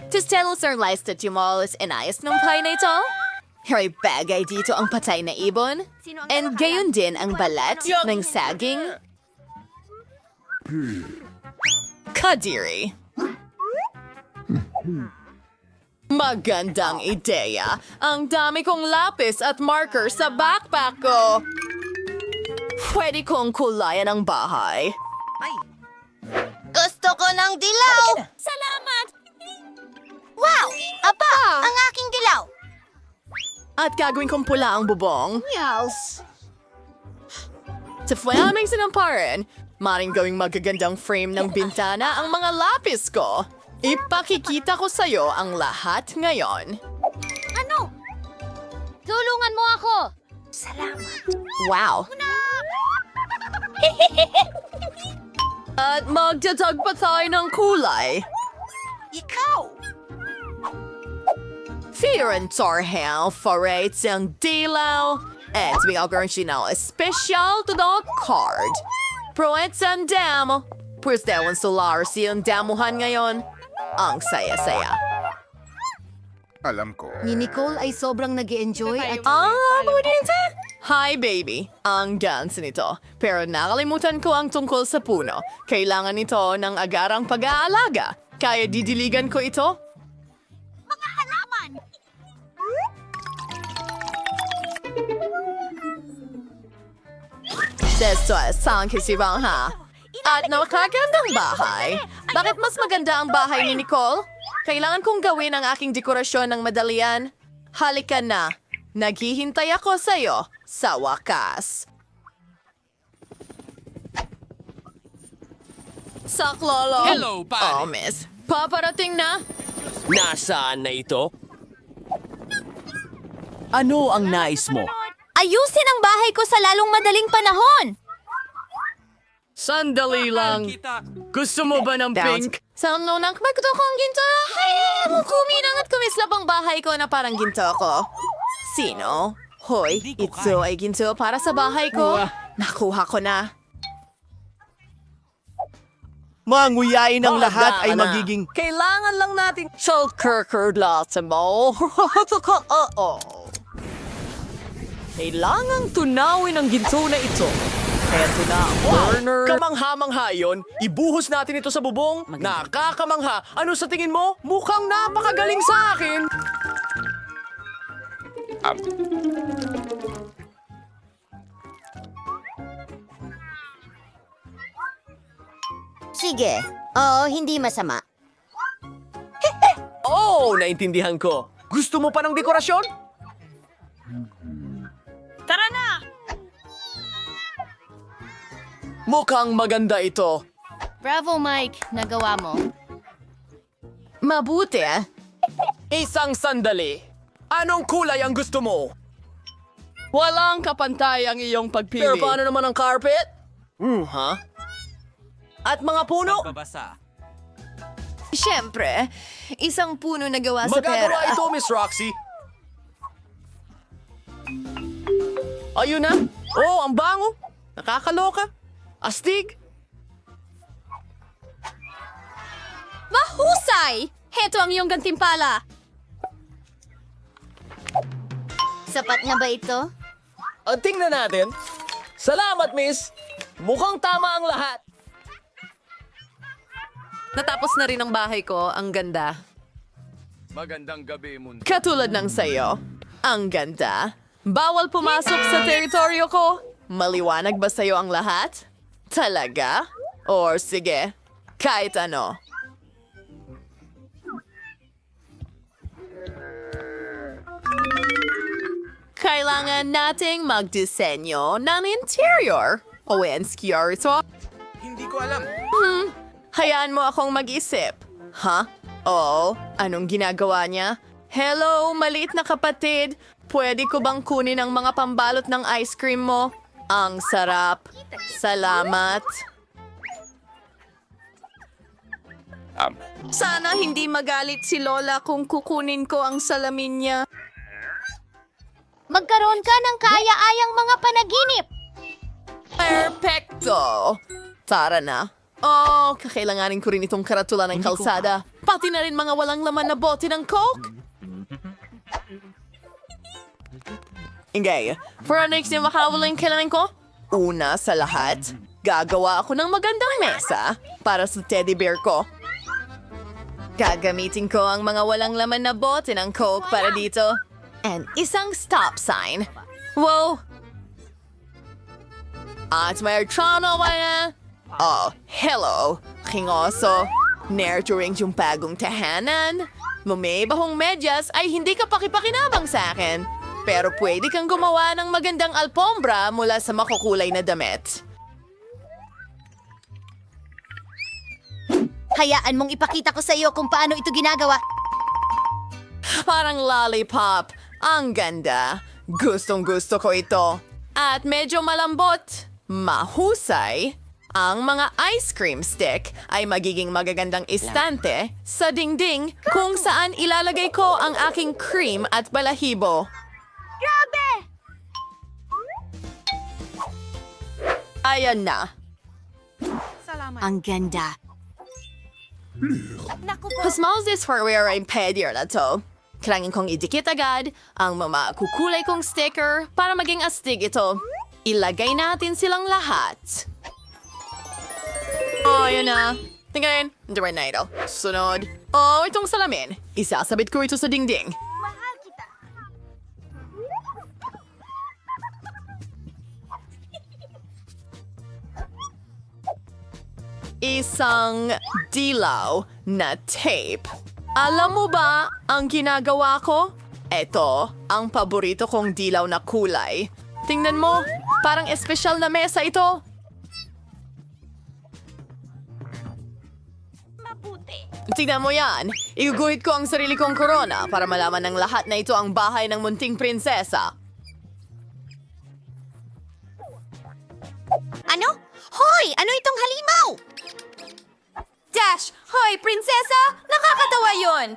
Tistelos are licensed tumulos inayos ng pay na ito. May bagay dito ang patay na ibon. And gayon din ang balat ng saging. Kadiri. Magandang ideya. Ang dami kong lapis at marker sa backpack ko. Pwede kong kulayan ang bahay. Gusto ko ng dilaw! Salamat! Wow! Aba, ang aking dilaw! At gagawin kong pula ang bubong. Yes! Sa flaming sinamparan, maring gawing magagandang frame ng bintana ang mga lapis ko. Ipakikita ko sa'yo ang lahat ngayon. Ano? Tulungan mo ako! Salamat! Wow! At magdadag pa tayo ng kulay. Ikaw! Fear and Torhel forates ang dilaw. At bigagawin siya na special to the card. Proets ang damo. Pues dawan solar siyang damuhan ngayon. Ang saya-saya. Alam ko. Ni Nicole ay sobrang nag-enjoy at... Budinte! Hi, baby. Ang dance nito. Pero nakalimutan ko ang tungkol sa puno. Kailangan nito ng agarang pag-aalaga. Kaya didiligan ko ito? Mga halaman! Desto sang kisibang ha. At nakakagandang bahay. Bakit mas maganda ang bahay ni Nicole? Kailangan kong gawin ang aking dekorasyon ng madalian. Halika na. Naghihintay ako sa'yo sa wakas. Saklolo. Hello, pare. Oh, miss. Paparating na. Nasaan na ito? Ano ang nais mo? Ayusin ang bahay ko sa lalong madaling panahon! Sandali lang. Gusto mo ba ng pink? Sa nunang magto kong ginto. Ay, kuminang at kumislap ang bahay ko na parang ginto ko. Sino? Hoy, ito ay ginto para sa bahay ko. Nakuha ko na. Manguyain ang lahat ay Handa ka na. magiging... Kailangan lang natin... Salkerker mo. Kailangang tunawin ang ginto na ito. Eto na, Warner. Kamangha-mangha yun. Ibuhos natin ito sa bubong. Nakakamangha. Ano sa tingin mo? Mukhang napakagaling sa akin. Sige. Oo, hindi masama. Oh, naintindihan ko. Gusto mo pa ng dekorasyon? Tara na! Mukhang maganda ito. Bravo, Mike. Nagawa mo. Mabuti ah. Isang sandali. Anong kulay ang gusto mo? Walang kapantay ang iyong pagpili. Pero paano naman ang carpet? Ha? At mga puno? Siyempre, isang puno na gawa sa pera. Magagawa ito, Miss Roxy. Ayun na. Oh, ang bango. Nakakaloka. Astig. Mahusay! Heto ang iyong gantimpala. Sapat na ba ito? Tingnan natin. Salamat, Miss. Mukhang tama ang lahat. Natapos na rin ang bahay ko. Ang ganda. Magandang gabi, mundo. Katulad ng sayo. Ang ganda. Bawal pumasok sa teritoryo ko. Maliwanag ba sa'yo ang lahat? Talaga? Or sige, kahit ano. Kailangan nating magdisenyo ng interior. O insecure ito. Hindi ko alam. Hayaan mo akong mag-isip. Ha? Oo, anong ginagawa niya? Hello, maliit na kapatid. Pwede ko bang kunin ang mga pambalot ng ice cream mo? Ang sarap. Salamat. Sana hindi magalit si Lola kung kukunin ko ang salamin niya. Magkaroon ka ng kaya-ayang mga panaginip! Perfecto! Tara na. Oh, kakailanganin ko rin itong karatula ng kalsada. Pati na rin mga walang laman na bote ng Coke. Ingay, for our next na makawala yung kailangan ko, una sa lahat, gagawa ako ng magandang mesa para sa teddy bear ko. Gagamitin ko ang mga walang laman na bote ng Coke para dito. And isang stop sign. Wow! At may archano ba yan? Oh, hello, kingoso. Nurturing yung bagong tahanan. Bumibahong medyas ay hindi ka pakipakinabang sa akin. Pero pwede kang gumawa ng magandang alpombra mula sa makukulay na damit. Hayaan mong ipakita ko sa iyo kung paano ito ginagawa. Parang lollipop. Ang ganda. Gustong gusto ko ito. At medyo malambot. Mahusay. Ang mga ice cream stick ay magiging magagandang istante sa dingding kung saan ilalagay ko ang aking cream at balahibo. Grabe! Ayan na. Ang ganda. Smells this for where I'm pedier na to. Kailangan kong idikit agad ang mga kukulay kong sticker para maging astig ito. Ilagay natin silang lahat. Oh, yun na. Tingnan, hindi na ito. Sunod. Oh, itong salamin. Isasabit ko ito sa dingding. Isang dilaw na tape. Alam mo ba ang ginagawa ko? Ito ang paborito kong dilaw na kulay. Tingnan mo, parang espesyal na mesa ito. Tingnan mo yan. Iguguhit ko ang sarili kong korona para malaman ng lahat na ito ang bahay ng munting prinsesa. Ano? Hoy! Ano itong halimaw? Dash! Hoy, prinsesa! Nakakatawa yon!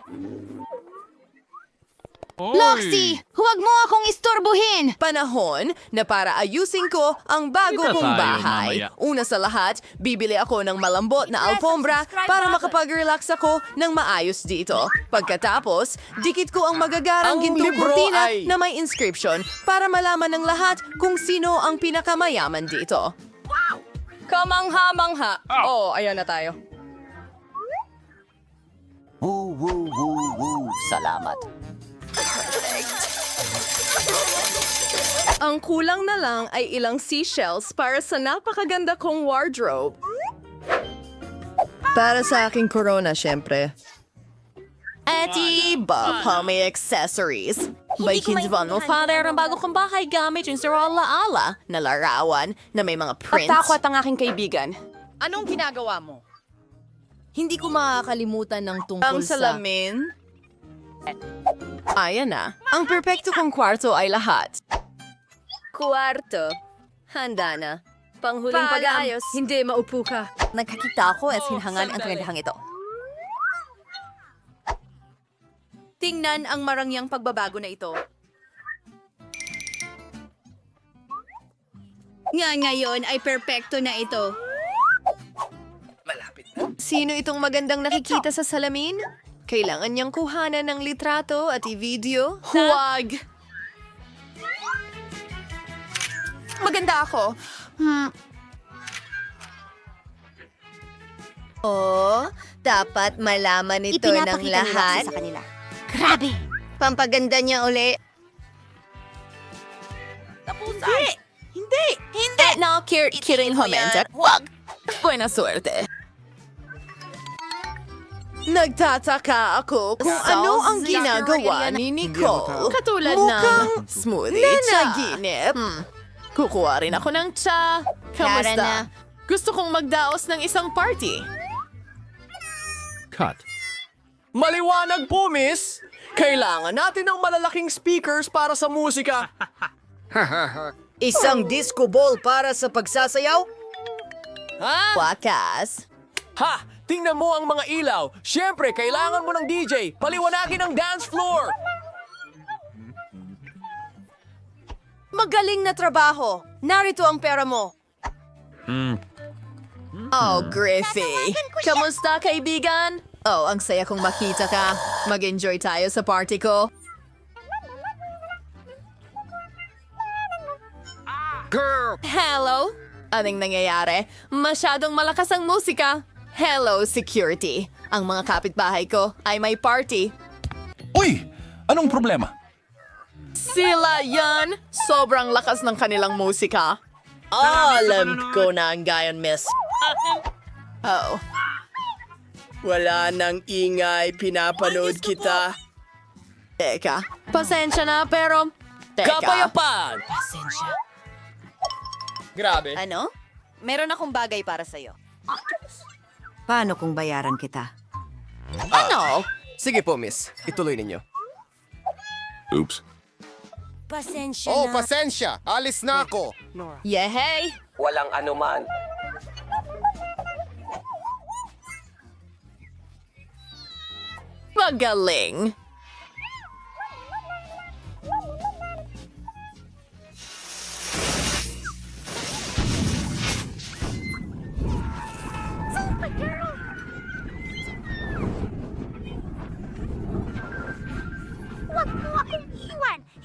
Loxy! Huwag mo akong istorbohin! Panahon na para ayusin ko ang bago Kita kong tayo bahay. mamaya. Una sa lahat, bibili ako ng malambot na alpombra para makapag-relax ako ng maayos dito. Pagkatapos, dikit ko ang magagarang Ang gintong libro kurtina ay- na may inscription para malaman ng lahat kung sino ang pinakamayaman dito. Kamangha-mangha. Oh, ayan na tayo. Salamat. Ang kulang na lang ay ilang seashells para sa napakaganda kong wardrobe. Para sa aking corona, syempre. At iba pa may accessories. Baikin van mo, father, ang bago kong bahay gamit yung Sir Ala-Ala na larawan na may mga prints. Takot ang aking kaibigan. Anong ginagawa mo? Hindi ko makakalimutan ng tungkol Ang sa... salamin. Ayan na. Ang perpekto kong kwarto ay lahat. Kwarto. Handa na. Panghuling Paalam. pag-aayos. Hindi, maupo ka. Nagkakita ako at sinhangan ang kagandahang ito. Tingnan ang marangyang pagbabago na ito. Ngayon ay perpekto na ito. Sino itong magandang nakikita sa salamin? Kailangan niyang kuhanan ng litrato at i-video? Huwag! Maganda ako. Oh, dapat malaman ito ng Ipinapakita ni lahat. Roxy sa kanila. Grabe! Pampaganda niya uli. Hindi! Now, kiring homenta. Huwag! Buena suerte. Nagtataka ako kung ano ang ginagawa ni Nicole. Katulad ng smoothie naginip. Kukuha rin ako ng tsa. Clara Kamusta? na. Gusto kong magdaos ng isang party. Cut. Maliwanag po, miss. Kailangan natin ng malalaking speakers para sa musika. Isang disco ball para sa pagsasayaw? Ha? Wakas. Ha! Tingnan mo ang mga ilaw. Siyempre, kailangan mo ng DJ. Paliwanagin ang dance floor. Magaling na trabaho. Narito ang pera mo. Oh, Griffey. Kamusta, kaibigan? Oh, ang saya kong makita ka. Mag-enjoy tayo sa party ko. Hello? Anong nangyayari? Masyadong malakas ang musika. Hello, security. Ang mga kapitbahay ko ay may party. Uy! Anong problema? Sila yan! Sobrang lakas ng kanilang musika. Alam ko na ang gayon, miss. Oh, Wala nang ingay, pinapanood kita. teka. Pasensya na, pero... Teka. Kapayapaan! Grabe. Ano? Meron akong bagay para sa'yo. Paano kung bayaran kita? Ano? Sige po, miss. Ituloy ninyo. Oops. Pasensya Oh, na. pasensya. Alis na ako. Yehey! Walang anuman. Magaling!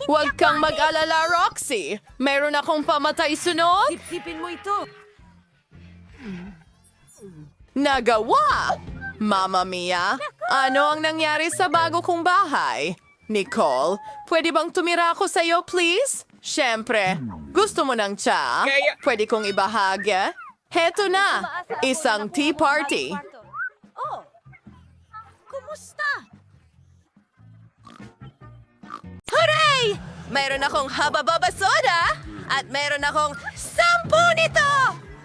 Huwag kang mag-alala, Roxy. Meron akong pamatay sunod. Sipsipin mo ito. Nagawa! Mama Mia, ano ang nangyari sa bago kong bahay? Nicole, pwede bang tumira ako sa'yo, please? Siyempre, gusto mo ng tsa? Pwede kong ibahagi? Heto na, isang tea party. Oh, kumusta? Hooray! Mayroon akong haba-baba soda at mayroon akong 10 nito!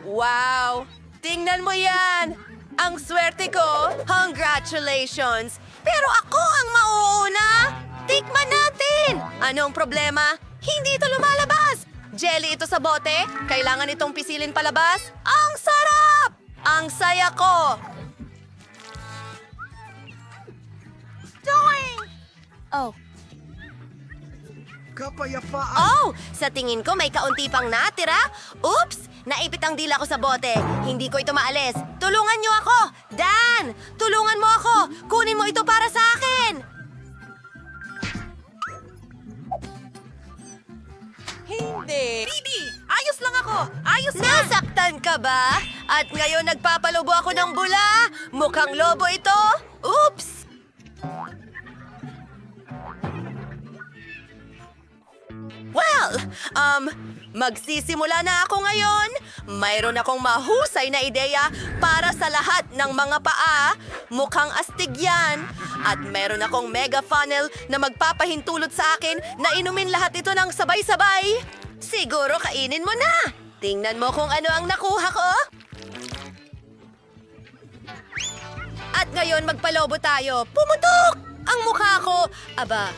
Wow! Tingnan mo yan! Ang swerte ko! Congratulations! Pero ako ang mauuna! Tikman natin! Anong problema? Hindi ito lumalabas! Jelly ito sa bote? Kailangan itong pisilin palabas? Ang sarap! Ang saya ko! Oh, Oh! Sa tingin ko may kaunti pang natira. Oops! Naipit ang dila ko sa bote. Hindi ko ito maalis. Tulungan niyo ako! Dan! Tulungan mo ako! Kunin mo ito para sa akin! Hindi! Bibi! Ayos lang ako! Ayos na! Nasaktan ka ba? At ngayon nagpapalobo ako ng bula? Mukhang lobo ito? Oops! Well, magsisimula na ako ngayon. Mayroon akong mahusay na ideya para sa lahat ng mga paa. Mukhang astig yan. At meron akong mega funnel na magpapahintulot sa akin na inumin lahat ito ng sabay-sabay. Siguro kainin mo na. Tingnan mo kung ano ang nakuha ko. At ngayon magpalobo tayo. Pumutok! Ang mukha ko. Aba,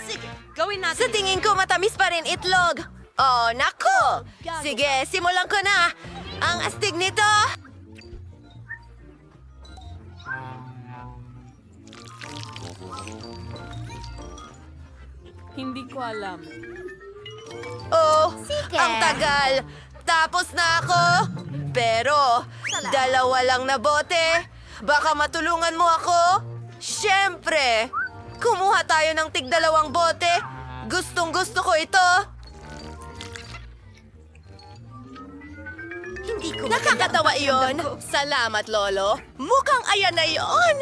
sige, gawin natin. Sa tingin ko matamis pa rin itlog. Oh, nako! Sige, simulan ko na. Ang astig nito. Hindi ko alam. Oh, Sige. ang tagal. Tapos na ako. Pero, dalawa lang na bote. Baka matulungan mo ako? Siyempre. Kumuha tayo ng tig-2 bote. Gustong gusto ko ito. Hindi ko nakakatawa iyon. Salamat, Lolo. Mukhang ayan na iyon.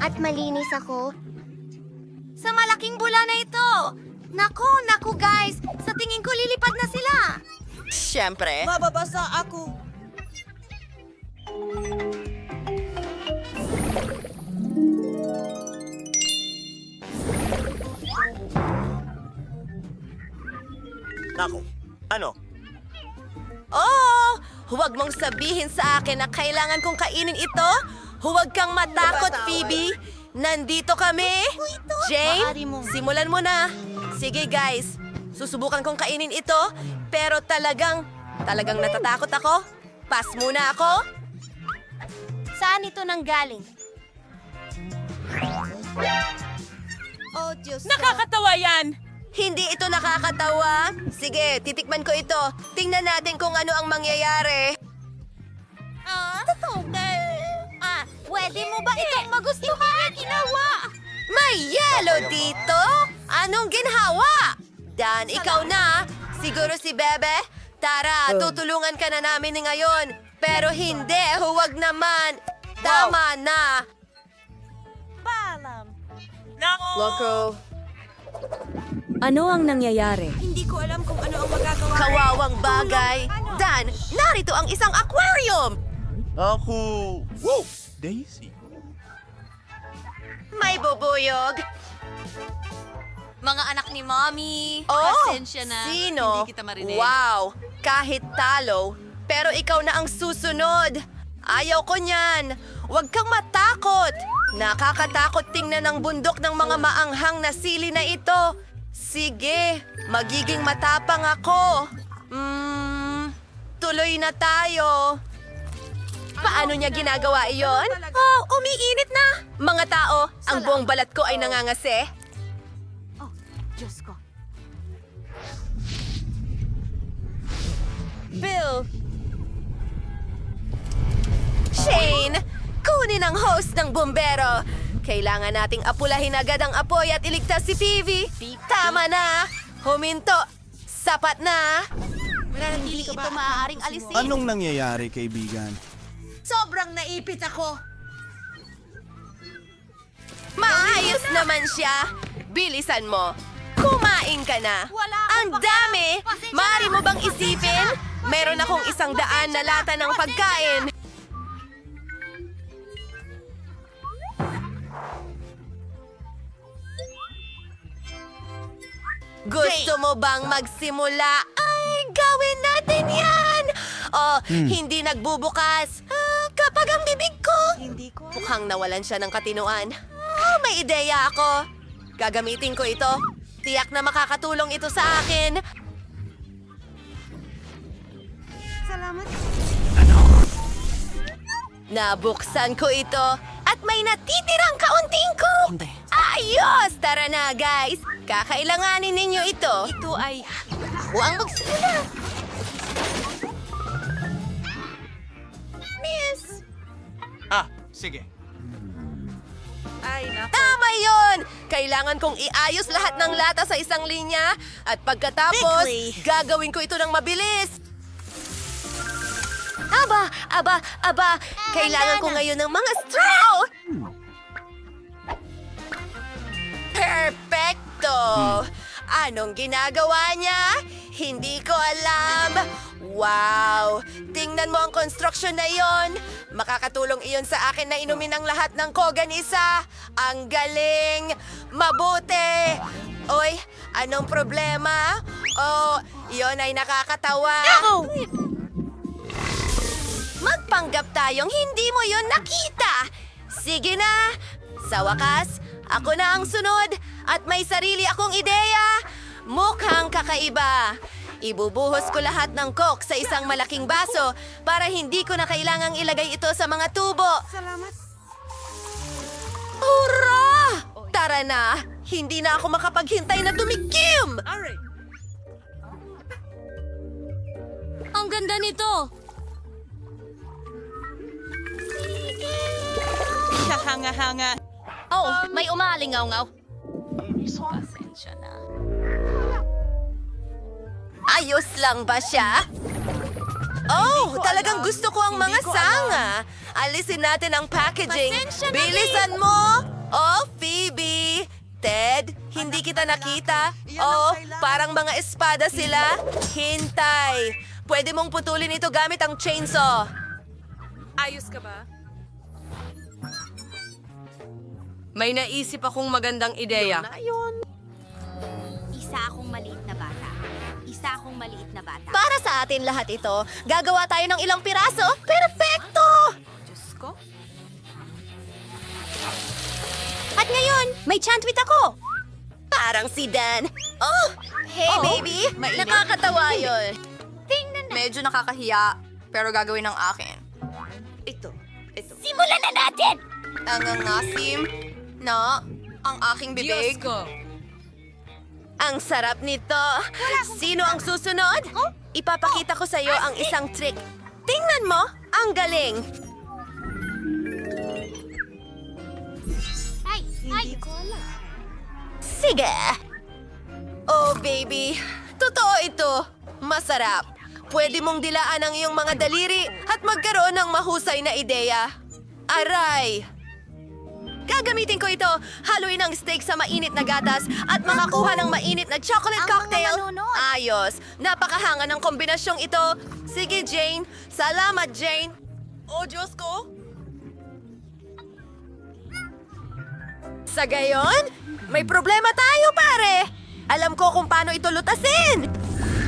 at malinis ako. Sa malaking bula na ito! Naku guys! Sa tingin ko lilipad na sila! Siyempre. Mababasa ako. Nako, ano? Oh! Huwag mong sabihin sa akin na kailangan kong kainin ito. Huwag kang matakot, Phoebe. Nandito kami. Jane, simulan mo na. Sige, guys. Susubukan kong kainin ito. Pero talagang natatakot ako. Pass muna ako. Saan ito nanggaling? Oh, Diyos ko. Nakakatawa yan! Hindi ito nakakatawa. Sige, titikman ko ito. Tingnan natin kung ano ang mangyayari. Totoo ba? Pwede mo ba itong magustuhan? Ginawa! May yelo dito? Anong ginhawa? Dan, ikaw na. Siguro si Bebe? Tara, tutulungan ka na namin ni ngayon. Pero hindi, huwag naman. Tama na. Loco. Ano ang nangyayari? Hindi ko alam kung ano ang magagawa. Kawawang bagay. Dan, narito ang isang aquarium. Ako... Wow! Daisy. May bubuyog. Mga anak ni Mommy. Oh, Pasensya na. sino? Hindi kita marinig. Wow, kahit talo. Pero ikaw na ang susunod. Ayaw ko niyan. Huwag kang matakot. Nakakatakot tingnan ang bundok ng mga maanghang na sili na ito. Sige, magiging matapang ako. Tuloy na tayo. Paano niya ginagawa iyon? Oh, umiinit na. Mga tao, ang buong balat ko ay nangangasi. Diyos ko. Bill! Shane! Kunin ang hose ng bumbero! Kailangan nating apulahin agad ang apoy at iligtas si Peavy! Tama na! Huminto! Sapat na! Hindi ito maaaring alisin. Anong nangyayari, kaibigan? Sobrang naipit ako. Maayos naman siya! Bilisan mo! Kumain ka na! Wala Ang dami! Maaari mo bang isipin? Meron akong 100 na lata ng pagkain! Gusto mo bang magsimula? Ay, gawin natin yan! Oh, hindi nagbubukas. Kapag ang bibig ko... Hindi ko. Mukhang nawalan siya ng katinuan. May ideya ako. Gagamitin ko ito. Tiyak na makakatulong ito sa akin. Salamat. Nabuksan ko ito at may natitirang kaunting coke. Ayos! Tara na, guys. Kakailanganin ninyo ito. Ito ay... Ako ang magsimula. Miss! Sige. Ay, naku. Tama yon! Kailangan kong iayos lahat ng lata sa isang linya at pagkatapos, Quickly. gagawin ko ito ng mabilis. Aba! Kailangan ko ngayon ng mga straw! Perfecto! Anong ginagawa niya? Hindi ko alam. Wow! Tingnan mo ang construction na yon. Makakatulong iyon sa akin na inumin ang lahat ng kogan isa. Ang galing! Mabuti! Oy, anong problema? Oh, iyon ay nakakatawa. Magpanggap tayong hindi mo yon nakita. Sige na. Sa wakas, ako na ang sunod at may sarili akong ideya. Mukhang kakaiba. Ibubuhos ko lahat ng coke sa isang malaking baso para hindi ko na kailangang ilagay ito sa mga tubo. Salamat. Hurra! Tara na! Hindi na ako makapaghintay na tumikim! Ang ganda nito. Kahanga-hanga. Oh, may umalingaw-ngaw. Pasensya na. Ayos lang ba siya? Oh, talagang gusto ko ang mga sanga. Alisin natin ang packaging. Pasensya na, Bilisan mo! Oh, Phoebe! Ted, hindi kita nakita. Oh, parang mga espada sila. Hintay. Pwede mong putulin ito gamit ang chainsaw. Ayos ka ba? May naisip akong magandang ideya. Isa akong maliit na bata. Isa akong maliit na bata. Para sa atin lahat ito, gagawa tayo ng ilang piraso. Perfecto! Diyos ko. At ngayon, may chantwit ako. Parang si Dan. Oh, hey baby. Nakakatawa yun. Tingnan na. Medyo nakakahiya, pero gagawin ng akin. Ito. Simulan na natin! Ang angasim. No, ang aking bibig. Ang sarap nito. Sino ang susunod? Ipapakita ko sa iyo ang isang trick. Tingnan mo, ang galing. Sige. Oh, baby. Totoo ito. Masarap. Pwede mong dilaan ang iyong mga daliri at magkaroon ng mahusay na ideya. Aray! Gagamitin ko ito. Haluin ang steak sa mainit na gatas at makakuha ng mainit na chocolate Ang mga cocktail. manunod. Ayos. Napakahanga ng kombinasyong ito. Sige, Jane. Salamat, Jane. Oh, Diyos ko. Sa gayon, may problema tayo, pare. Alam ko kung paano ito lutasin.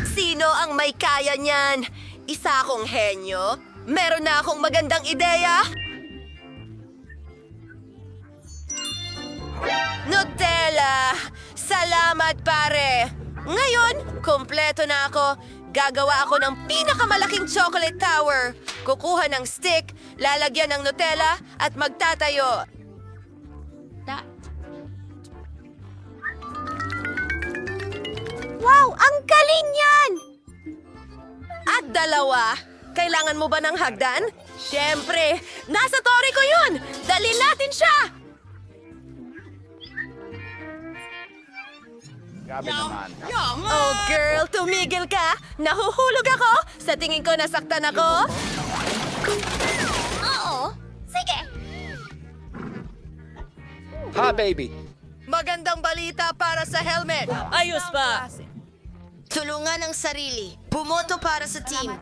Sino ang may kaya niyan? Isa akong henyo. Meron na akong magandang ideya. Nutella! Salamat, pare! Ngayon, kompleto na ako. Gagawa ako ng pinakamalaking chocolate tower. Kukuha ng stick, lalagyan ng Nutella, at magtatayo. Wow, ang galing yan! At dalawa. Kailangan mo ba ng hagdan? Siyempre, nasa tori ko yun! Dalhin natin siya! Grabe naman. Oh, girl, tumigil ka! Nahuhulog ako! Sa tingin ko, nasaktan ako! Oo. Sige. Ha, baby. Magandang balita para sa helmet! Ayos pa! Tulungan ang sarili. Bumoto para sa team.